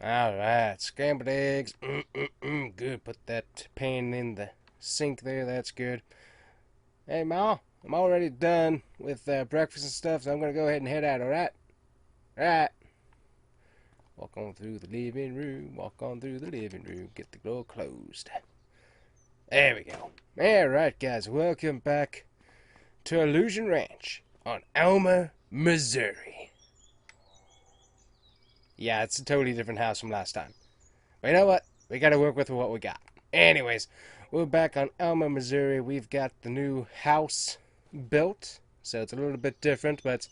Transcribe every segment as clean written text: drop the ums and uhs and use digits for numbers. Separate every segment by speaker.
Speaker 1: Alright, scrambled eggs. Good. Put that pan in the sink there. That's good. Hey, Ma, I'm already done with breakfast and stuff, so I'm going to go ahead and head out, alright? Alright. Walk on through the living room. Walk on through the living room. Get the door closed. There we go. Alright, guys. Welcome back to Illusion Ranch on Alma, Missouri. Yeah, it's a totally different house from last time. But you know what? We gotta work with what we got. Anyways, we're back on Alma, Missouri. We've got the new house built, so it's a little bit different, but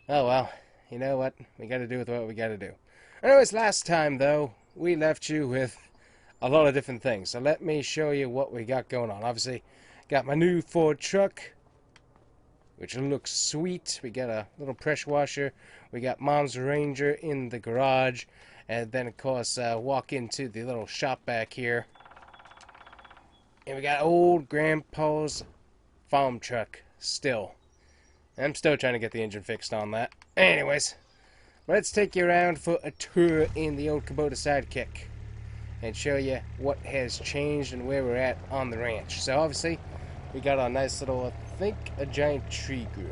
Speaker 1: oh well. You know what? We gotta do with what we gotta do. Anyways, last time, though, we left you with a lot of different things. So let me show you what we got going on. Obviously, got my new Ford truck, which looks sweet. We got a little pressure washer. We got Mom's Ranger in the garage. And then, of course, walk into the little shop back here. And we got old Grandpa's farm truck still. I'm still trying to get the engine fixed on that. Anyways, let's take you around for a tour in the old Kubota Sidekick. And show you what has changed and where we're at on the ranch. So, obviously, we got a nice little, I think, a giant tree grew.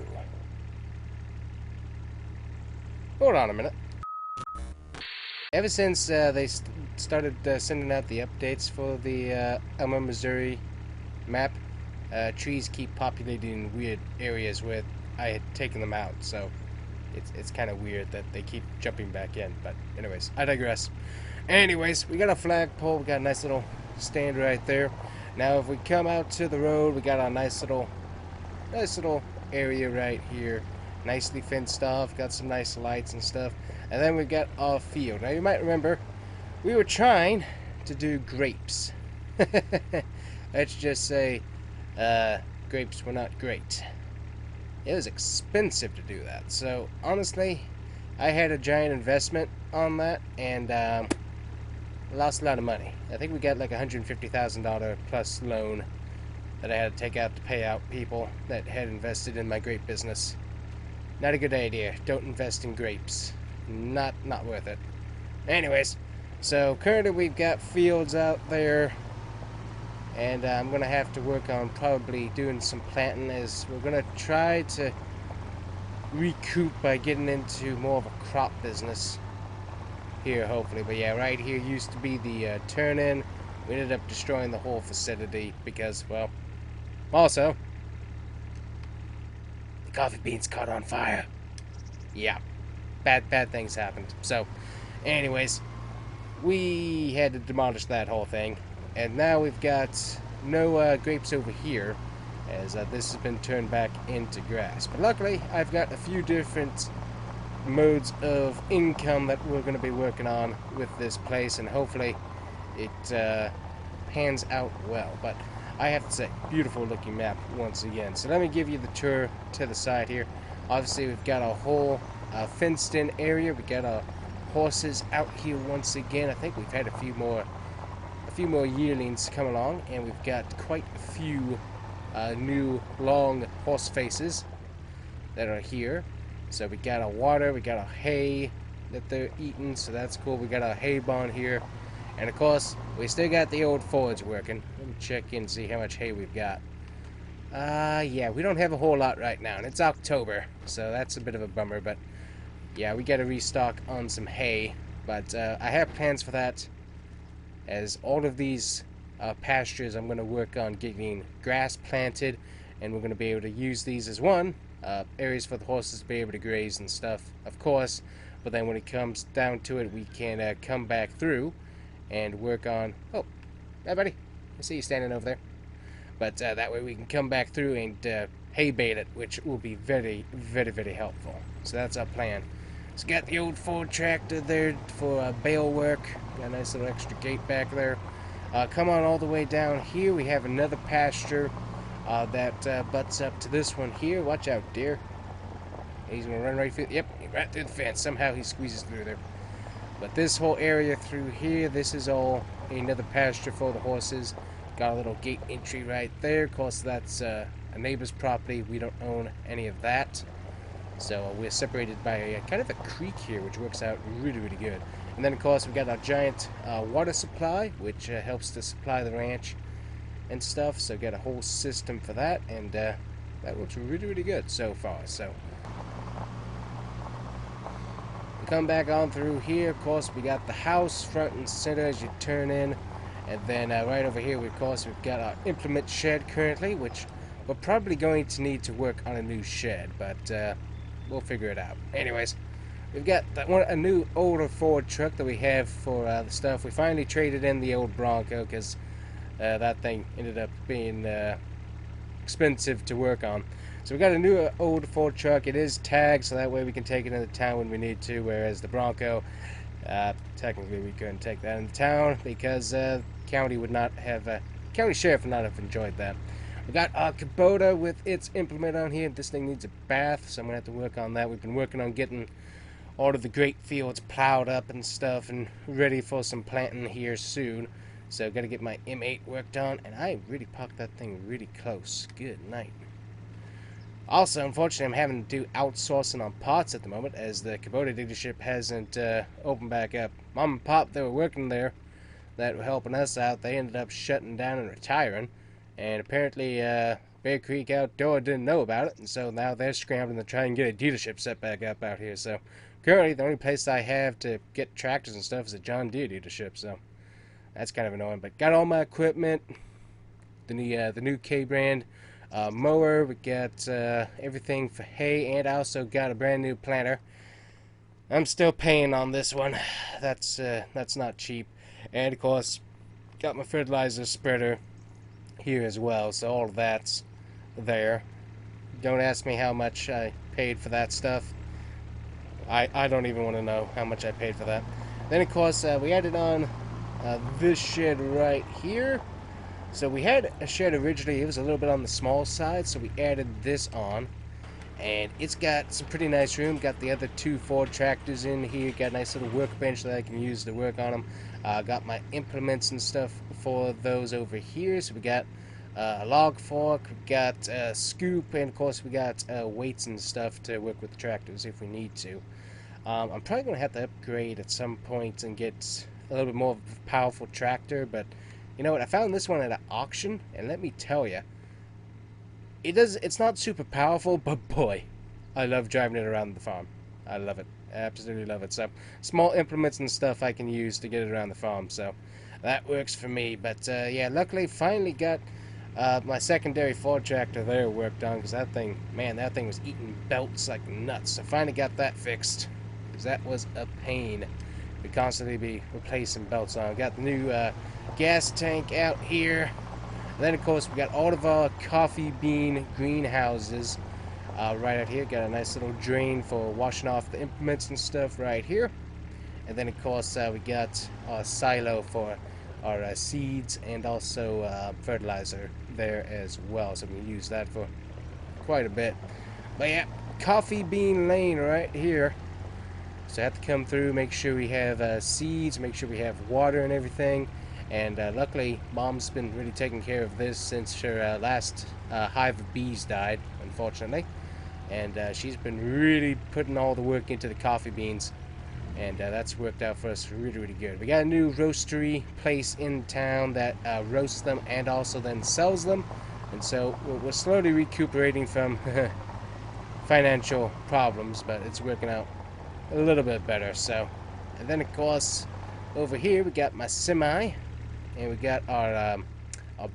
Speaker 1: Hold on a minute. Ever since they started sending out the updates for the Alma, Missouri map, trees keep populating in weird areas where I had taken them out. So it's kind of weird that they keep jumping back in. But anyways, I digress. Anyways, we got a flagpole. We got a nice little stand right there. Now, if we come out to the road, we got a nice little area right here. Nicely fenced off. Got some nice lights and stuff. And then we've got our field. Now, you might remember, we were trying to do grapes. Let's just say grapes were not great. It was expensive to do that. So, honestly, I had a giant investment on that, and lost a lot of money. I think we got like $150,000 plus loan that I had to take out to pay out people that had invested in my grape business. Not a good idea. Don't invest in grapes. Not worth it. Anyways, so currently we've got fields out there, and I'm gonna have to work on probably doing some planting, as we're gonna try to recoup by getting into more of a crop business here, hopefully. But yeah, right here used to be the turn-in. We ended up destroying the whole facility because, well, also, the coffee beans caught on fire. Yeah, bad things happened. So, anyways, we had to demolish that whole thing. And now we've got no grapes over here, as this has been turned back into grass. But luckily, I've got a few different modes of income that we're going to be working on with this place, and hopefully it pans out well. But I have to say, beautiful looking map once again. So let me give you the tour to the side here. Obviously, we've got a whole fenced in area. We got our horses out here once again. I think we've had a few more yearlings come along, and we've got quite a few new long horse faces that are here. So we got our water, we got our hay that they're eating, so that's cool. We got our hay barn here. And of course, we still got the old Fords working. Let me check in and see how much hay we've got. Yeah, we don't have a whole lot right now, and it's October, so that's a bit of a bummer. But yeah, we got to restock on some hay. But I have plans for that, as all of these pastures I'm going to work on getting grass planted, and we're going to be able to use these as areas for the horses to be able to graze and stuff, of course. But then when it comes down to it, we can come back through and work on... Oh, hi buddy, I see you standing over there. But that way we can come back through and hay bale it, which will be very, very, very helpful. So that's our plan. So got the old Ford tractor there for bale work. Got a nice little extra gate back there. Come on all the way down here. We have another pasture that butts up to this one here. Watch out, deer. He's going to run right through... Yep, right through the fence. Somehow he squeezes through there. But this whole area through here, this is all another pasture for the horses. Got a little gate entry right there. Of course, that's a neighbor's property. We don't own any of that. So we're separated by kind of a creek here, which works out really, really good. And then, of course, we got our giant water supply, which helps to supply the ranch and stuff. So, got a whole system for that, and that looks really, really good so far. So, we come back on through here. Of course, we got the house front and center as you turn in. And then right over here, of course, we've got our implement shed currently, which we're probably going to need to work on a new shed, but we'll figure it out. Anyways, we've got a new older Ford truck that we have for the stuff. We finally traded in the old Bronco because that thing ended up being expensive to work on. So we got a new old Ford truck. It is tagged, so that way we can take it into town when we need to, whereas the Bronco, technically we couldn't take that into town because county would not have, county sheriff would not have enjoyed that. We got our Kubota with its implement on here. This thing needs a bath, so I'm going to have to work on that. We've been working on getting all of the great fields plowed up and stuff and ready for some planting here soon. So got to get my M8 worked on, and I really parked that thing really close. Good night. Also, unfortunately, I'm having to do outsourcing on parts at the moment as the Kubota dealership hasn't opened back up. Mom and Pop, they were working there that were helping us out. They ended up shutting down and retiring. And apparently, Bear Creek Outdoor didn't know about it, and so now they're scrambling to try and get a dealership set back up out here. So currently, the only place I have to get tractors and stuff is a John Deere dealership. So that's kind of annoying. But got all my equipment, the new K brand mower. We got everything for hay, and I also got a brand new planter. I'm still paying on this one. That's not cheap. And of course, got my fertilizer spreader here as well, so all of that's there. Don't ask me how much I paid for that stuff. I don't even want to know how much I paid for that. Then of course we added on this shed right here. So we had a shed originally, it was a little bit on the small side, so we added this on. And it's got some pretty nice room. Got the other two Ford tractors in here. Got a nice little workbench that I can use to work on them. Got my implements and stuff for those over here. So we got a log fork, we got a scoop, and of course we got weights and stuff to work with the tractors if we need to. I'm probably going to have to upgrade at some point and get a little bit more of a powerful tractor. But you know what? I found this one at an auction, and let me tell you, it's not super powerful, but boy, I love driving it around the farm. I love it. I absolutely love it. So, small implements and stuff I can use to get it around the farm. So, that works for me. But, yeah, luckily, finally got my secondary Ford tractor there worked on. Because that thing, man, that thing was eating belts like nuts. So, finally got that fixed. Because that was a pain. We constantly be replacing belts on. Got the new gas tank out here. And then, of course, we got all of our coffee bean greenhouses right out here. Got a nice little drain for washing off the implements and stuff right here. And then, of course, we got our silo for our seeds and also fertilizer there as well. So we can use that for quite a bit. But yeah, coffee bean lane right here. So I have to come through, make sure we have seeds, make sure we have water and everything. And luckily, Mom's been really taking care of this since her last hive of bees died, unfortunately. And she's been really putting all the work into the coffee beans. And that's worked out for us really, really good. We got a new roastery place in town that roasts them and also then sells them. And so we're slowly recuperating from financial problems, but it's working out a little bit better. So, and then of course, over here we got my semi. And we got our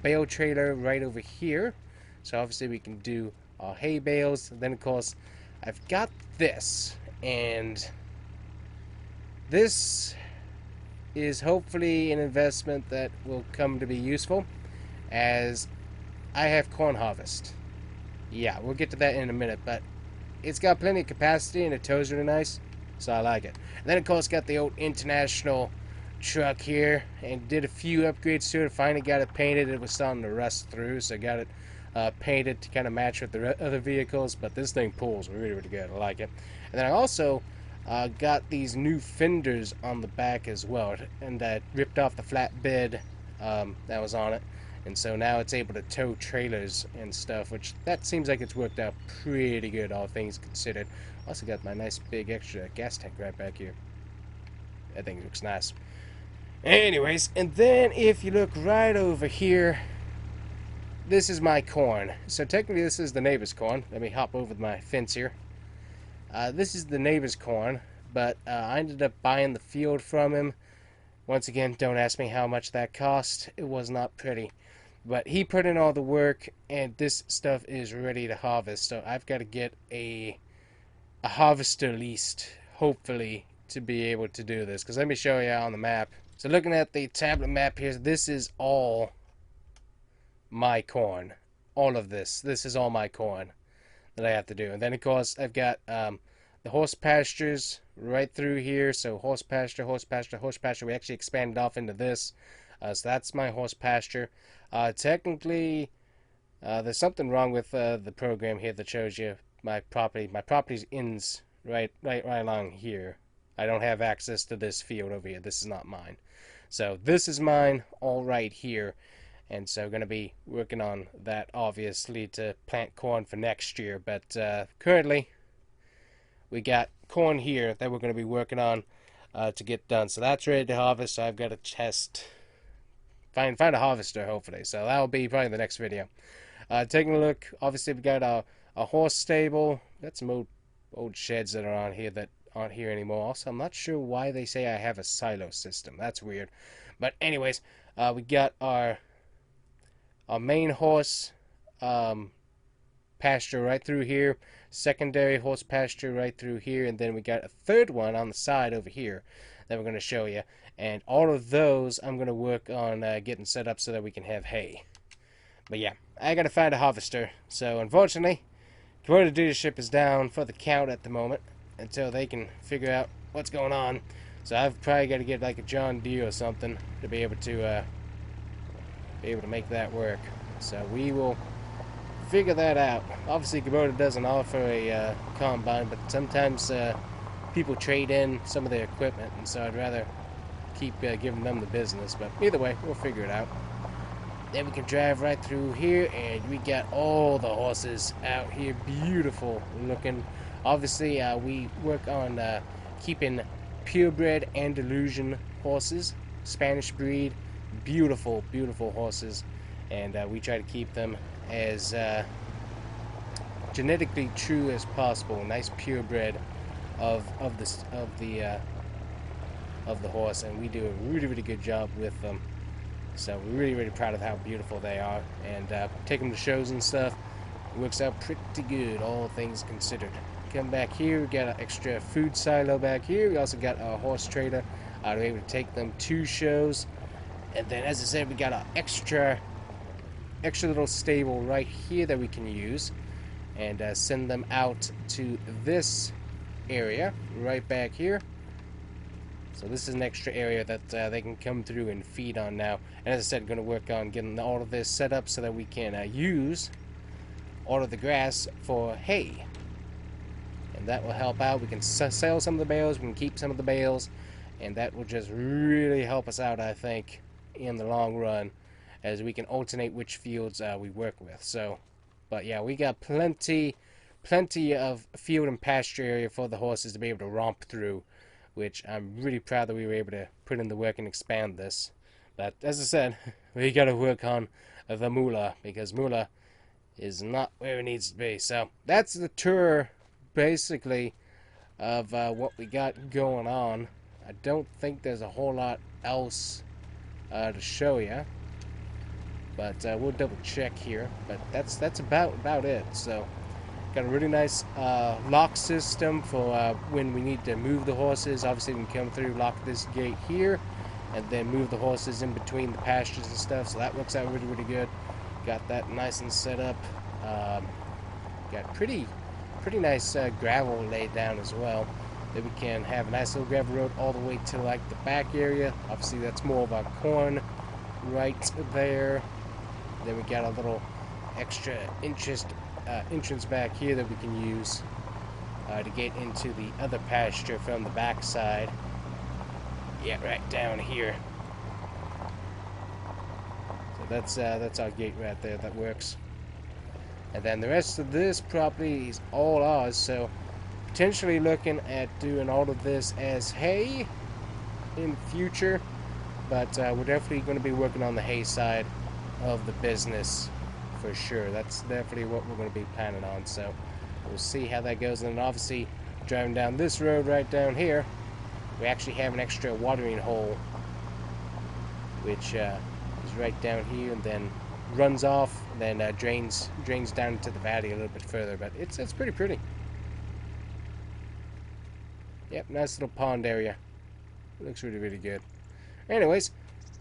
Speaker 1: bale trailer right over here. So obviously we can do our hay bales. And then of course I've got this. And this is hopefully an investment that will come to be useful. As I have corn harvest. Yeah, we'll get to that in a minute. But it's got plenty of capacity and it tows really nice. So I like it. And then of course got the old International truck here and did a few upgrades to it. Finally got it painted. It was starting to rust through, so I got it painted to kind of match with the other vehicles. But this thing pulls really, really good. I like it. And then I also got these new fenders on the back as well, and I ripped off the flatbed that was on it, and so now it's able to tow trailers and stuff, which that seems like it's worked out pretty good, all things considered. Also got my nice big extra gas tank right back here. I think it looks nice. Anyways, and then if you look right over here, this is my corn. So technically this is the neighbor's corn. Let me hop over my fence here. This is the neighbor's corn, but I ended up buying the field from him. Once again, don't ask me how much that cost. It was not pretty. But he put in all the work, and this stuff is ready to harvest. So I've got to get a harvester least, hopefully, to be able to do this. Because let me show you on the map. So looking at the tablet map here, this is all my corn. All of this. This is all my corn that I have to do. And then, of course, I've got the horse pastures right through here. So horse pasture, horse pasture, horse pasture. We actually expanded off into this. So that's my horse pasture. Technically, there's something wrong with the program here that shows you my property. My property ends right along here. I don't have access to this field over here. This is not mine. So this is mine all right here. And so going to be working on that, obviously, to plant corn for next year. But currently, we got corn here that we're going to be working on to get done. So that's ready to harvest. So I've got to find a harvester, hopefully. So that'll be probably the next video. Taking a look, obviously we've got a horse stable. Got some old sheds that are on here that aren't here anymore. Also, I'm not sure why they say I have a silo system. That's weird. But anyways, we got our main horse pasture right through here, secondary horse pasture right through here, and then we got a third one on the side over here that we're going to show you. And all of those I'm going to work on getting set up so that we can have hay. But yeah, I got to find a harvester. So unfortunately, Kubota dealership is down for the count at the moment until they can figure out what's going on. So I've probably got to get like a John Deere or something to be able to make that work. So we will figure that out. Obviously, Kubota doesn't offer a combine, but sometimes people trade in some of their equipment, and so I'd rather keep giving them the business. But either way, we'll figure it out. Then we can drive right through here, and we got all the horses out here, beautiful looking. Obviously, we work on keeping purebred Andalusian horses, Spanish breed, beautiful, beautiful horses, and we try to keep them as genetically true as possible. Nice purebred of the horse, and we do a really, really good job with them. So we're really, really proud of how beautiful they are, and take them to shows and stuff. It works out pretty good, all things considered. Come back here, we got an extra food silo back here. We also got a horse trailer to be able to take them to shows. And then, as I said, we got an extra little stable right here that we can use and send them out to this area right back here. So this is an extra area that they can come through and feed on now. And as I said, going to work on getting all of this set up so that we can use all of the grass for hay. And that will help out. We can sell some of the bales, we can keep some of the bales, and that will just really help us out, I think, in the long run, as we can alternate which fields we work with. So, but yeah, we got plenty of field and pasture area for the horses to be able to romp through, which I'm really proud that we were able to put in the work and expand this. But as I said, we got to work on the moolah, because moolah is not where it needs to be. So that's the tour, basically, of what we got going on. I don't think there's a whole lot else to show you, but we'll double check here. But that's about it. So got a really nice lock system for when we need to move the horses. Obviously, we can come through, lock this gate here, and then move the horses in between the pastures and stuff. So that works out really, really good. Got that nice and set up. Got pretty nice gravel laid down as well, that we can have a nice little gravel road all the way to like the back area. Obviously, that's more of our corn right there. Then we got a little extra entrance back here that we can use to get into the other pasture from the back side. Yeah, right down here. So that's our gate right there. That works. And then the rest of this property is all ours. So potentially looking at doing all of this as hay, in future, but we're definitely going to be working on the hay side of the business for sure. That's definitely what we're going to be planning on, so we'll see how that goes. And then obviously driving down this road right down here, we actually have an extra watering hole, which is right down here, and then runs off, and then drains down into the valley a little bit further. But it's pretty pretty. Yep, nice little pond area. It looks really, really good. Anyways,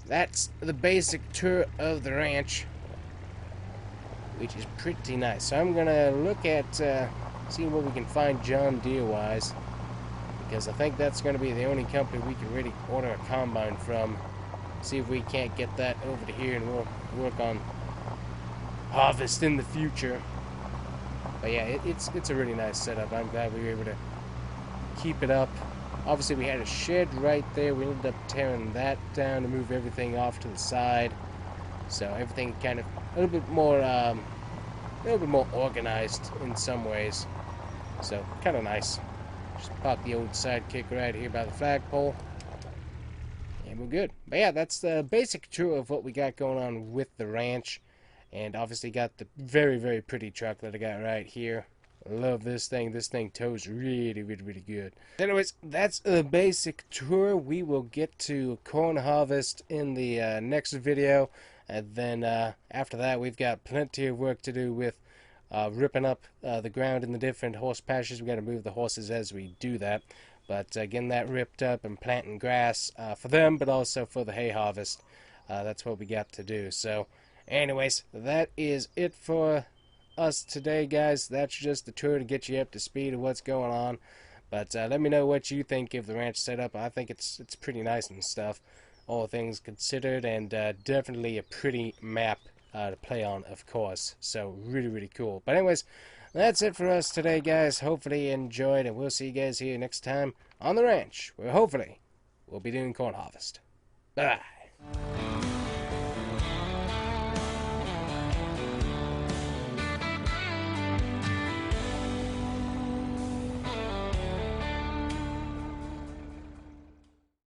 Speaker 1: that's the basic tour of the ranch, which is pretty nice. So I'm gonna look at seeing what we can find John Deere wise, because I think that's gonna be the only company we can really order a combine from. See if we can't get that over to here, and we'll work on harvest in the future. But yeah, it's a really nice setup. I'm glad we were able to keep it up. Obviously, we had a shed right there. We ended up tearing that down to move everything off to the side, so everything kind of a little bit more organized in some ways. So kind of nice. Just park the old sidekick right here by the flagpole, and we're good. But yeah, that's the basic tour of what we got going on with the ranch. And obviously got the very, very pretty truck that I got right here. I love this thing. This thing tows really, really, really good. Anyways, that's the basic tour. We will get to corn harvest in the next video. And then after that, we've got plenty of work to do with ripping up the ground in the different horse pastures. We've got to move the horses as we do that. But getting that ripped up and planting grass for them, but also for the hay harvest. That's what we got to do. So anyways, that is it for us today, guys. That's just the tour to get you up to speed of what's going on. But let me know what you think of the ranch setup. I think it's pretty nice and stuff, all things considered, and definitely a pretty map to play on, of course. So really, really cool. But anyways, that's it for us today, guys. Hopefully you enjoyed, and we'll see you guys here next time on the ranch, where hopefully we'll be doing corn harvest. Bye.